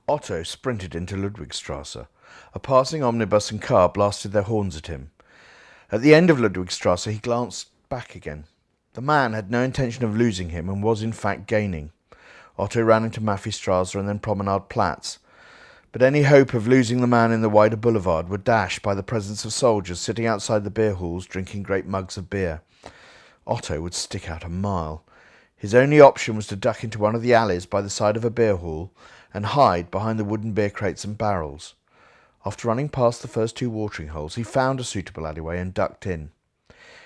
Otto sprinted into Ludwigstrasse. A passing omnibus and car blasted their horns at him. At the end of Ludwigstrasse he glanced back again. The man had no intention of losing him and was in fact gaining. Otto ran into Maffeistrasse and then Promenade Platz. But any hope of losing the man in the wider boulevard were dashed by the presence of soldiers sitting outside the beer halls drinking great mugs of beer. Otto would stick out a mile. His only option was to duck into one of the alleys by the side of a beer hall and hide behind the wooden beer crates and barrels. After running past the first two watering holes, he found a suitable alleyway and ducked in.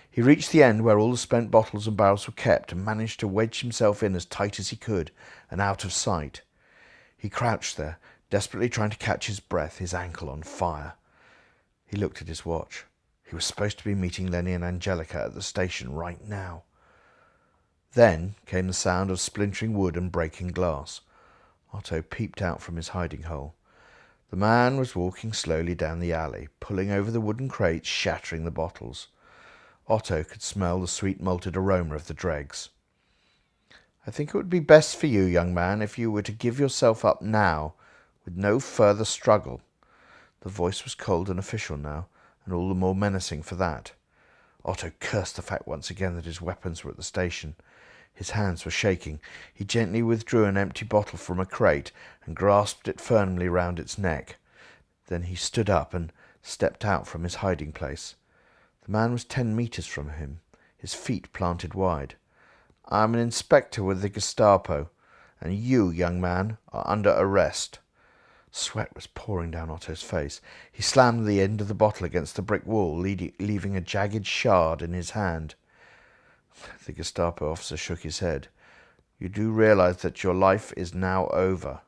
He reached the end where all the spent bottles and barrels were kept and managed to wedge himself in as tight as he could and out of sight. He crouched there, desperately trying to catch his breath, his ankle on fire. He looked at his watch. He was supposed to be meeting Lenny and Angelica at the station right now. Then came the sound of splintering wood and breaking glass. Otto peeped out from his hiding hole. The man was walking slowly down the alley, pulling over the wooden crates, shattering the bottles. Otto could smell the sweet malted aroma of the dregs. "I think it would be best for you, young man, if you were to give yourself up now, with no further struggle." The voice was cold and official now, and all the more menacing for that. Otto cursed the fact once again that his weapons were at the station. His hands were shaking. He gently withdrew an empty bottle from a crate and grasped it firmly round its neck. Then he stood up and stepped out from his hiding place. The man was 10 meters from him, his feet planted wide. "I am an inspector with the Gestapo, and you, young man, are under arrest." Sweat was pouring down Otto's face. He slammed the end of the bottle against the brick wall, leaving a jagged shard in his hand. The Gestapo officer shook his head. "You do realize that your life is now over."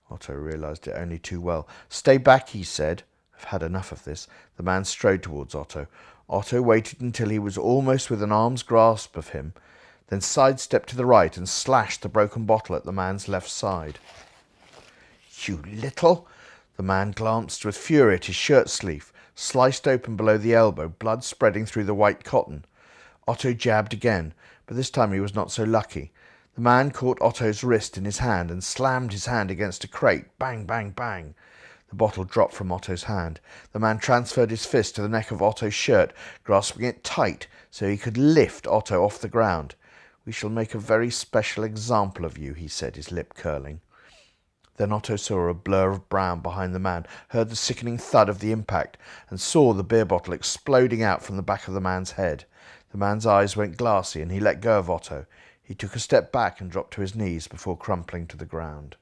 Otto realized it only too well. "Stay back," he said. "I've had enough of this." The man strode towards Otto. Otto waited until he was almost within arm's grasp of him, then sidestepped to the right and slashed the broken bottle at the man's left side. "You little—" The man glanced with fury at his shirt sleeve, sliced open below the elbow, blood spreading through the white cotton. Otto jabbed again, but this time he was not so lucky. The man caught Otto's wrist in his hand and slammed his hand against a crate. Bang, bang, bang. The bottle dropped from Otto's hand. The man transferred his fist to the neck of Otto's shirt, grasping it tight so he could lift Otto off the ground. "We shall make a very special example of you," he said, his lip curling. Then Otto saw a blur of brown behind the man, heard the sickening thud of the impact, and saw the beer bottle exploding out from the back of the man's head. The man's eyes went glassy, and he let go of Otto. He took a step back and dropped to his knees before crumpling to the ground.